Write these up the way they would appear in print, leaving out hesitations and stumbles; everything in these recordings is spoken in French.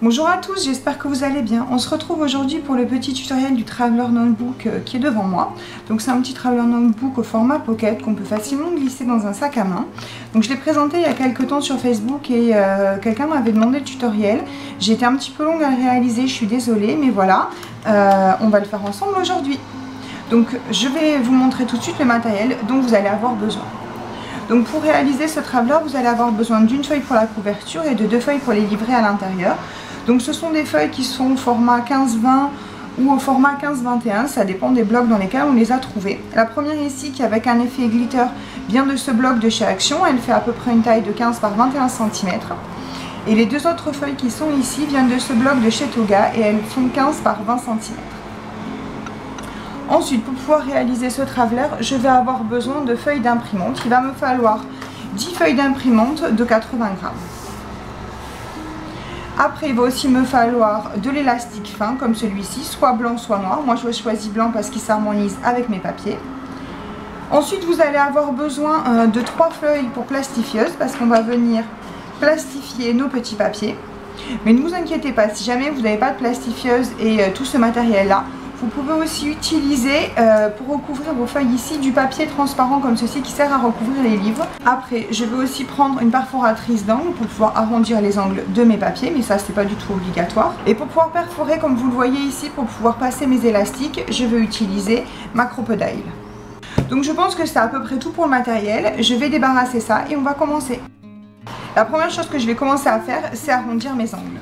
Bonjour à tous, j'espère que vous allez bien. On se retrouve aujourd'hui pour le petit tutoriel du Traveler Notebook qui est devant moi. Donc c'est un petit Traveler Notebook au format pocket qu'on peut facilement glisser dans un sac à main. Donc je l'ai présenté il y a quelques temps sur Facebook et quelqu'un m'avait demandé le tutoriel. J'ai été un petit peu longue à le réaliser, je suis désolée, mais voilà, on va le faire ensemble aujourd'hui. Donc je vais vous montrer tout de suite le matériel dont vous allez avoir besoin. Donc pour réaliser ce Traveler, vous allez avoir besoin d'une feuille pour la couverture et de 2 feuilles pour les livrets à l'intérieur. Donc ce sont des feuilles qui sont au format 15-20 ou au format 15-21, ça dépend des blocs dans lesquels on les a trouvés. La première ici qui avec un effet glitter vient de ce bloc de chez Action, elle fait à peu près une taille de 15 par 21 cm. Et les deux autres feuilles qui sont ici viennent de ce bloc de chez Toga et elles font 15 par 20 cm. Ensuite, pour pouvoir réaliser ce Traveler, je vais avoir besoin de feuilles d'imprimante. Il va me falloir 10 feuilles d'imprimante de 80 grammes. Après, il va aussi me falloir de l'élastique fin comme celui-ci, soit blanc soit noir. Moi, je choisis blanc parce qu'il s'harmonise avec mes papiers. Ensuite, vous allez avoir besoin de 3 feuilles pour plastifieuse parce qu'on va venir plastifier nos petits papiers. Mais ne vous inquiétez pas, si jamais vous n'avez pas de plastifieuse et tout ce matériel-là, vous pouvez aussi utiliser pour recouvrir vos feuilles ici du papier transparent comme ceci qui sert à recouvrir les livres. Après, je vais aussi prendre une perforatrice d'angle pour pouvoir arrondir les angles de mes papiers, mais ça c'est pas du tout obligatoire. Et pour pouvoir perforer comme vous le voyez ici, pour pouvoir passer mes élastiques, je vais utiliser ma crocodile. Donc je pense que c'est à peu près tout pour le matériel. Je vais débarrasser ça et on va commencer. La première chose que je vais commencer à faire, c'est arrondir mes angles.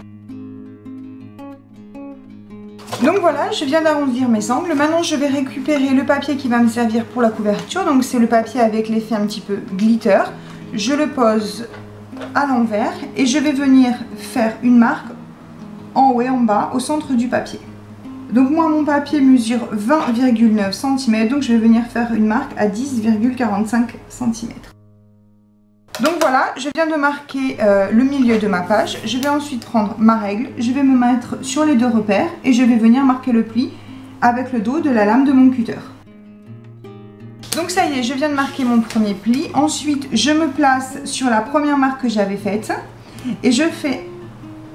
Donc voilà, je viens d'arrondir mes angles. Maintenant, je vais récupérer le papier qui va me servir pour la couverture. Donc c'est le papier avec l'effet un petit peu glitter. Je le pose à l'envers et je vais venir faire une marque en haut et en bas au centre du papier. Donc moi, mon papier mesure 20,9 cm. Donc je vais venir faire une marque à 10,45 cm. Donc voilà, je viens de marquer le milieu de ma page. Je vais ensuite prendre ma règle, je vais me mettre sur les deux repères et je vais venir marquer le pli avec le dos de la lame de mon cutter. Donc ça y est, je viens de marquer mon premier pli. Ensuite, je me place sur la première marque que j'avais faite et je fais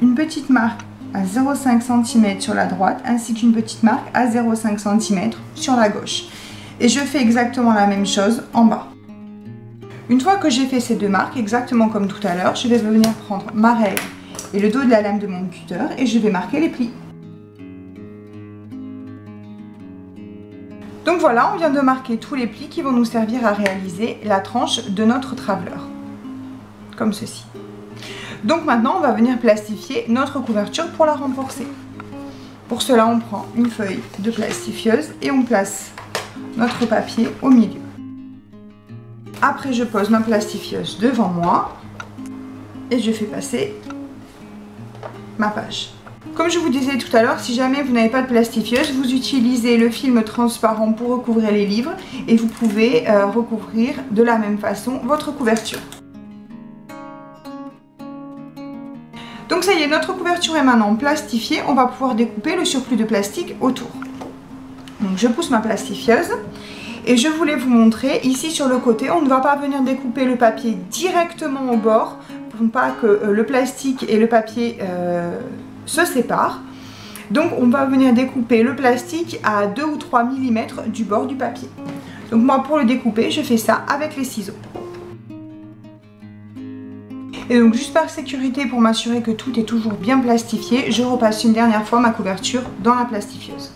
une petite marque à 0,5 cm sur la droite ainsi qu'une petite marque à 0,5 cm sur la gauche. Et je fais exactement la même chose en bas. Une fois que j'ai fait ces deux marques, exactement comme tout à l'heure, je vais venir prendre ma règle et le dos de la lame de mon cutter et je vais marquer les plis. Donc voilà, on vient de marquer tous les plis qui vont nous servir à réaliser la tranche de notre Traveler, comme ceci. Donc maintenant, on va venir plastifier notre couverture pour la renforcer. Pour cela, on prend une feuille de plastifieuse et on place notre papier au milieu. Après, je pose ma plastifieuse devant moi et je fais passer ma page. Comme je vous disais tout à l'heure, si jamais vous n'avez pas de plastifieuse, vous utilisez le film transparent pour recouvrir les livres et vous pouvez recouvrir de la même façon votre couverture. Donc ça y est, notre couverture est maintenant plastifiée. On va pouvoir découper le surplus de plastique autour. Donc je pousse ma plastifieuse. Et je voulais vous montrer, ici sur le côté, on ne va pas venir découper le papier directement au bord pour ne pas que le plastique et le papier se séparent. Donc on va venir découper le plastique à 2 ou 3 mm du bord du papier. Donc moi pour le découper, je fais ça avec les ciseaux. Et donc juste par sécurité, pour m'assurer que tout est toujours bien plastifié, je repasse une dernière fois ma couverture dans la plastifieuse.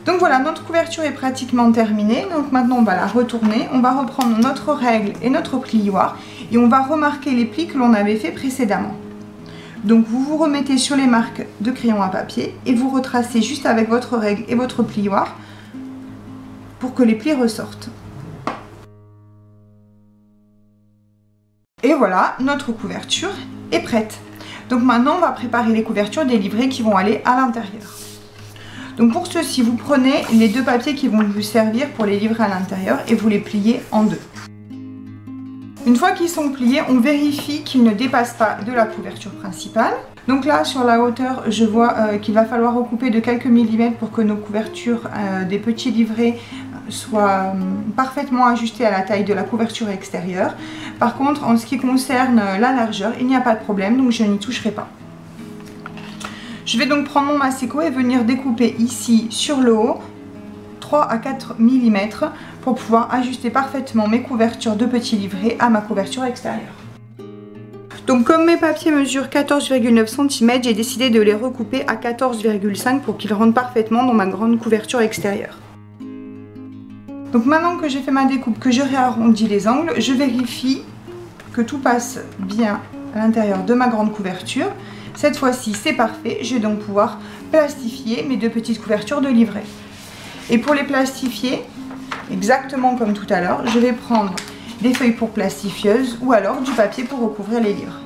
Donc voilà, notre couverture est pratiquement terminée. Donc maintenant on va la retourner, on va reprendre notre règle et notre plioir et on va remarquer les plis que l'on avait fait précédemment. Donc vous vous remettez sur les marques de crayon à papier et vous retracez juste avec votre règle et votre plioir pour que les plis ressortent. Et voilà, notre couverture est prête. Donc maintenant on va préparer les couvertures des livrets qui vont aller à l'intérieur. Donc pour ceci, vous prenez les deux papiers qui vont vous servir pour les livrer à l'intérieur et vous les pliez en deux. Une fois qu'ils sont pliés, on vérifie qu'ils ne dépassent pas de la couverture principale. Donc là, sur la hauteur, je vois qu'il va falloir recouper de quelques millimètres pour que nos couvertures des petits livrets soit parfaitement ajusté à la taille de la couverture extérieure. Par contre, en ce qui concerne la largeur, il n'y a pas de problème, donc je n'y toucherai pas. Je vais donc prendre mon massicot et venir découper ici sur le haut 3 à 4 mm pour pouvoir ajuster parfaitement mes couvertures de petits livrets à ma couverture extérieure. Donc comme mes papiers mesurent 14,9 cm, j'ai décidé de les recouper à 14,5 pour qu'ils rentrent parfaitement dans ma grande couverture extérieure. Donc maintenant que j'ai fait ma découpe, que je réarrondis les angles, je vérifie que tout passe bien à l'intérieur de ma grande couverture. Cette fois-ci, c'est parfait. Je vais donc pouvoir plastifier mes deux petites couvertures de livret. Et pour les plastifier, exactement comme tout à l'heure, je vais prendre des feuilles pour plastifieuses ou alors du papier pour recouvrir les livres.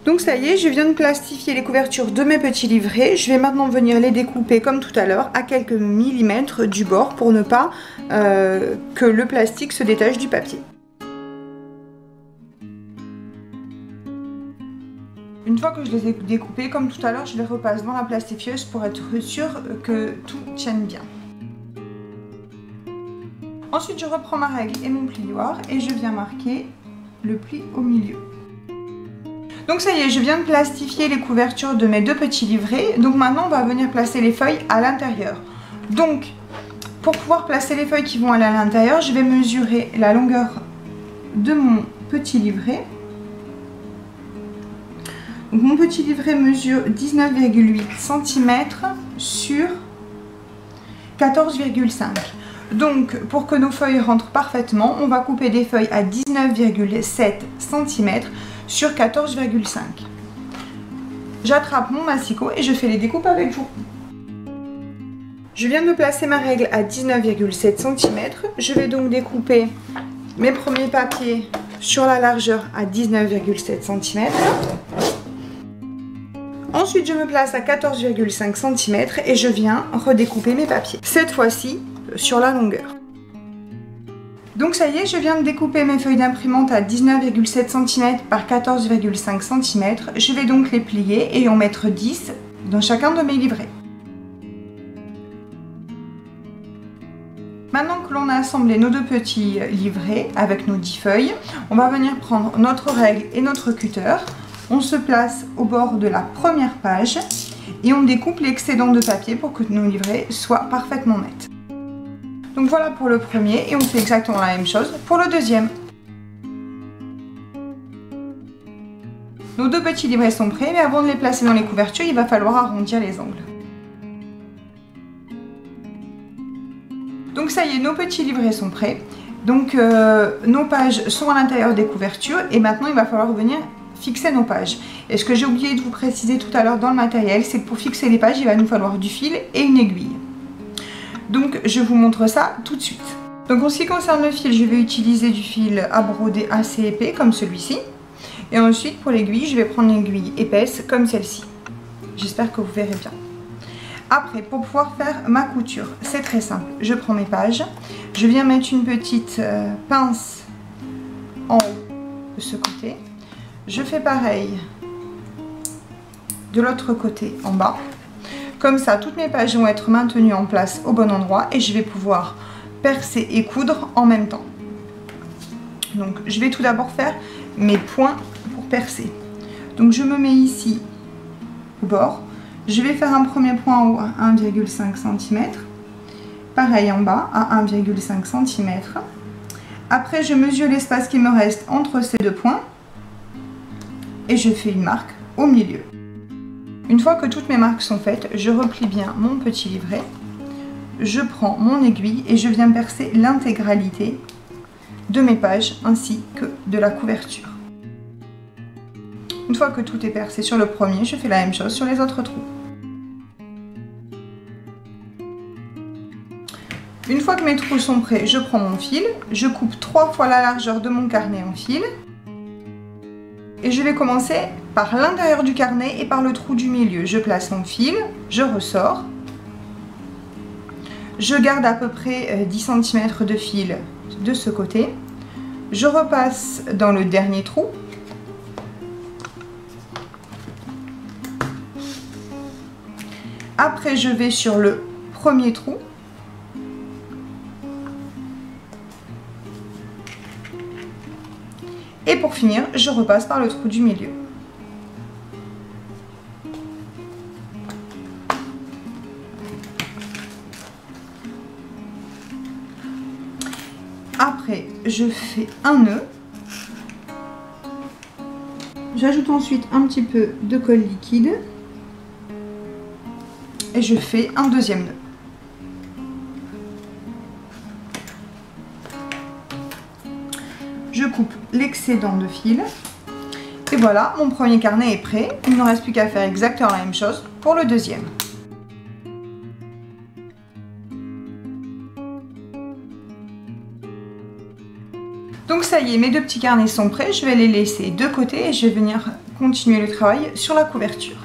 Donc ça y est, je viens de plastifier les couvertures de mes petits livrets. Je vais maintenant venir les découper comme tout à l'heure à quelques millimètres du bord pour ne pas que le plastique se détache du papier. Une fois que je les ai découpés, comme tout à l'heure, je les repasse dans la plastifieuse pour être sûr que tout tienne bien. Ensuite, je reprends ma règle et mon plioir et je viens marquer le pli au milieu. Donc ça y est, je viens de plastifier les couvertures de mes deux petits livrets. Donc maintenant, on va venir placer les feuilles à l'intérieur. Donc, pour pouvoir placer les feuilles qui vont aller à l'intérieur, je vais mesurer la longueur de mon petit livret. Donc mon petit livret mesure 19,8 cm sur 14,5. Donc pour que nos feuilles rentrent parfaitement, on va couper des feuilles à 19,7 cm sur 14,5. J'attrape mon massicot et je fais les découpes avec vous. Je viens de placer ma règle à 19,7 cm. Je vais donc découper mes premiers papiers sur la largeur à 19,7 cm. Ensuite, je me place à 14,5 cm et je viens redécouper mes papiers. Cette fois-ci, sur la longueur. Donc ça y est, je viens de découper mes feuilles d'imprimante à 19,7 cm par 14,5 cm. Je vais donc les plier et en mettre 10 dans chacun de mes livrets. Maintenant que l'on a assemblé nos deux petits livrets avec nos 10 feuilles, on va venir prendre notre règle et notre cutter. On se place au bord de la première page et on découpe l'excédent de papier pour que nos livrets soient parfaitement nets. Donc voilà pour le premier et on fait exactement la même chose pour le deuxième. Nos deux petits livrets sont prêts, mais avant de les placer dans les couvertures, il va falloir arrondir les angles. Donc ça y est, nos petits livrets sont prêts. Donc nos pages sont à l'intérieur des couvertures et maintenant il va falloir venir fixer nos pages. Et ce que j'ai oublié de vous préciser tout à l'heure dans le matériel, c'est que pour fixer les pages, il va nous falloir du fil et une aiguille. Donc je vous montre ça tout de suite. Donc en ce qui concerne le fil, je vais utiliser du fil à broder assez épais comme celui-ci. Et ensuite pour l'aiguille, je vais prendre une aiguille épaisse comme celle-ci. J'espère que vous verrez bien. Après, pour pouvoir faire ma couture, c'est très simple. Je prends mes pages, je viens mettre une petite pince en haut de ce côté. Je fais pareil de l'autre côté en bas. Comme ça, toutes mes pages vont être maintenues en place au bon endroit et je vais pouvoir percer et coudre en même temps. Donc, je vais tout d'abord faire mes points pour percer. Donc, je me mets ici au bord. Je vais faire un premier point en haut à 1,5 cm. Pareil en bas à 1,5 cm. Après, je mesure l'espace qui me reste entre ces deux points. Et je fais une marque au milieu. Une fois que toutes mes marques sont faites, je replie bien mon petit livret. Je prends mon aiguille et je viens percer l'intégralité de mes pages ainsi que de la couverture. Une fois que tout est percé sur le premier, je fais la même chose sur les autres trous. Une fois que mes trous sont prêts, je prends mon fil, je coupe 3 fois la largeur de mon carnet en fil. Et je vais commencer par l'intérieur du carnet et par le trou du milieu. Je place mon fil, je ressors. Je garde à peu près 10 cm de fil de ce côté. Je repasse dans le dernier trou. Après, je vais sur le premier trou. Et pour finir, je repasse par le trou du milieu. Après, je fais un nœud. J'ajoute ensuite un petit peu de colle liquide. Et je fais un deuxième nœud. Je coupe l'excédent de fil. Et voilà, mon premier carnet est prêt. Il ne reste plus qu'à faire exactement la même chose pour le deuxième. Donc ça y est, mes deux petits carnets sont prêts. Je vais les laisser de côté et je vais venir continuer le travail sur la couverture.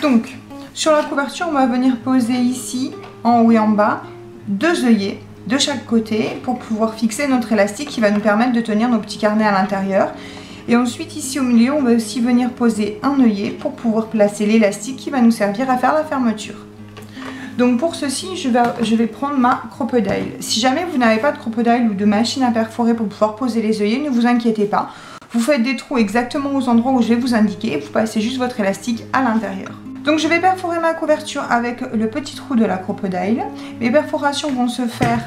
Donc, sur la couverture, on va venir poser ici, en haut et en bas, 2 œillets de chaque côté pour pouvoir fixer notre élastique qui va nous permettre de tenir nos petits carnets à l'intérieur. Et ensuite ici au milieu on va aussi venir poser un œillet pour pouvoir placer l'élastique qui va nous servir à faire la fermeture. Donc pour ceci je vais prendre ma crocodile. Si jamais vous n'avez pas de crocodile ou de machine à perforer pour pouvoir poser les œillets, ne vous inquiétez pas. Vous faites des trous exactement aux endroits où je vais vous indiquer et vous passez juste votre élastique à l'intérieur. Donc je vais perforer ma couverture avec le petit trou de la crocodile. Mes perforations vont se faire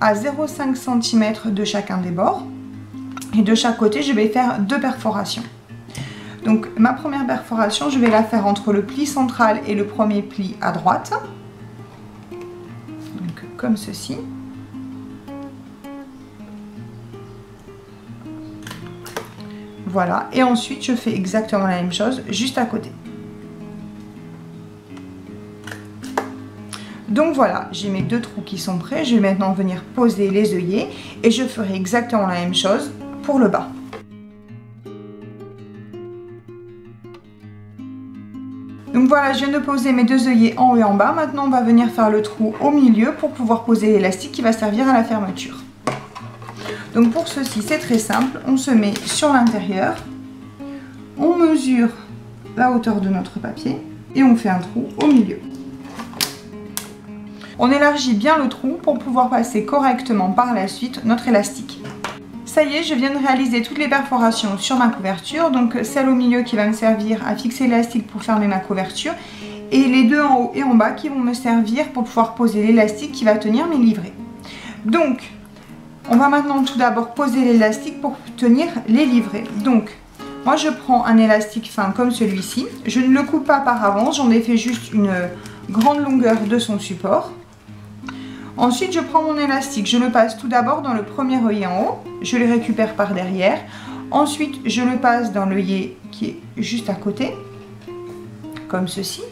à 0,5 cm de chacun des bords. Et de chaque côté, je vais faire 2 perforations. Donc ma première perforation, je vais la faire entre le pli central et le premier pli à droite. Donc comme ceci. Voilà. Et ensuite, je fais exactement la même chose juste à côté. Donc voilà, j'ai mes 2 trous qui sont prêts. Je vais maintenant venir poser les œillets et je ferai exactement la même chose pour le bas. Donc voilà, je viens de poser mes 2 œillets en haut et en bas. Maintenant, on va venir faire le trou au milieu pour pouvoir poser l'élastique qui va servir à la fermeture. Donc pour ceci, c'est très simple. On se met sur l'intérieur, on mesure la hauteur de notre papier et on fait un trou au milieu. On élargit bien le trou pour pouvoir passer correctement par la suite notre élastique. Ça y est, je viens de réaliser toutes les perforations sur ma couverture. Donc celle au milieu qui va me servir à fixer l'élastique pour fermer ma couverture. Et les 2 en haut et en bas qui vont me servir pour pouvoir poser l'élastique qui va tenir mes livrets. Donc, on va maintenant tout d'abord poser l'élastique pour tenir les livrets. Donc, moi je prends un élastique fin comme celui-ci. Je ne le coupe pas par avance, j'en ai fait juste une grande longueur de son support. Ensuite, je prends mon élastique, je le passe tout d'abord dans le premier œillet en haut, je le récupère par derrière. Ensuite, je le passe dans l'œillet qui est juste à côté, comme ceci.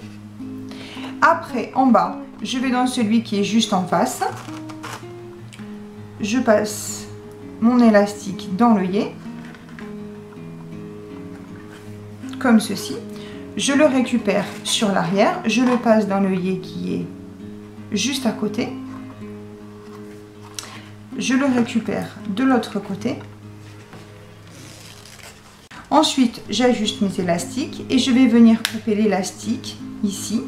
Après, en bas, je vais dans celui qui est juste en face. Je passe mon élastique dans l'œillet, comme ceci. Je le récupère sur l'arrière, je le passe dans l'œillet qui est juste à côté. Je le récupère de l'autre côté. Ensuite, j'ajuste mes élastiques et je vais venir couper l'élastique ici.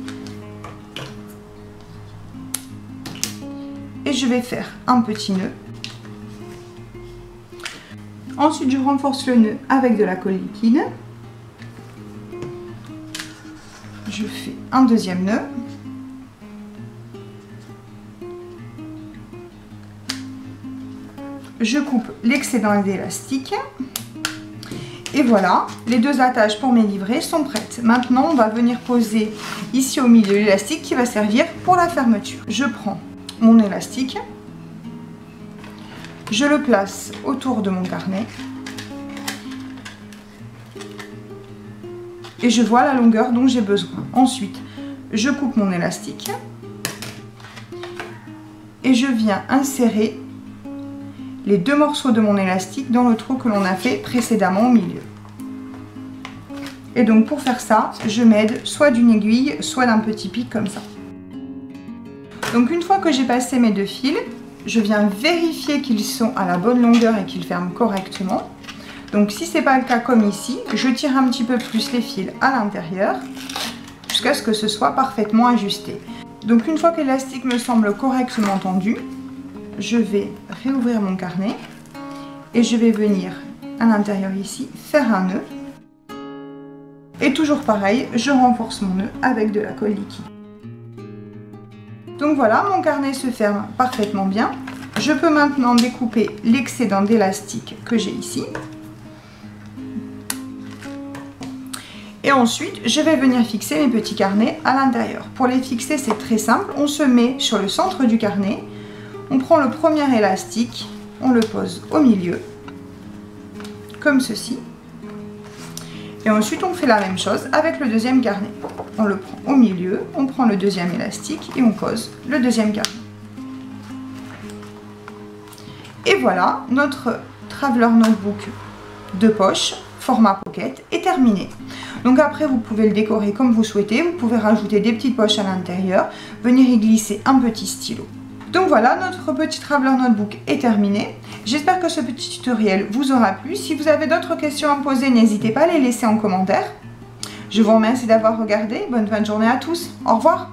Et je vais faire un petit nœud. Ensuite, je renforce le nœud avec de la colle liquide. Je fais un deuxième nœud. Je coupe l'excédent d'élastique. Et voilà, les 2 attaches pour mes livrets sont prêtes. Maintenant, on va venir poser ici au milieu l'élastique qui va servir pour la fermeture. Je prends mon élastique. Je le place autour de mon carnet. Et je vois la longueur dont j'ai besoin. Ensuite, je coupe mon élastique. Et je viens insérer les 2 morceaux de mon élastique dans le trou que l'on a fait précédemment au milieu. Et donc pour faire ça, je m'aide soit d'une aiguille, soit d'un petit pic comme ça. Donc une fois que j'ai passé mes 2 fils, je viens vérifier qu'ils sont à la bonne longueur et qu'ils ferment correctement. Donc si ce n'est pas le cas comme ici, je tire un petit peu plus les fils à l'intérieur jusqu'à ce que ce soit parfaitement ajusté. Donc une fois que l'élastique me semble correctement tendu, je vais réouvrir mon carnet et je vais venir à l'intérieur ici faire un nœud. Et toujours pareil, je renforce mon nœud avec de la colle liquide. Donc voilà, mon carnet se ferme parfaitement bien. Je peux maintenant découper l'excédent d'élastique que j'ai ici. Et ensuite, je vais venir fixer mes petits carnets à l'intérieur. Pour les fixer, c'est très simple. On se met sur le centre du carnet. On prend le premier élastique, on le pose au milieu, comme ceci. Et ensuite, on fait la même chose avec le deuxième carnet. On le prend au milieu, on prend le deuxième élastique et on pose le deuxième carnet. Et voilà, notre Traveler Notebook de poche, format pocket, est terminé. Donc après, vous pouvez le décorer comme vous souhaitez. Vous pouvez rajouter des petites poches à l'intérieur, venir y glisser un petit stylo. Donc voilà, notre petit Traveler Notebook est terminé. J'espère que ce petit tutoriel vous aura plu. Si vous avez d'autres questions à me poser, n'hésitez pas à les laisser en commentaire. Je vous remercie d'avoir regardé. Bonne fin de journée à tous. Au revoir.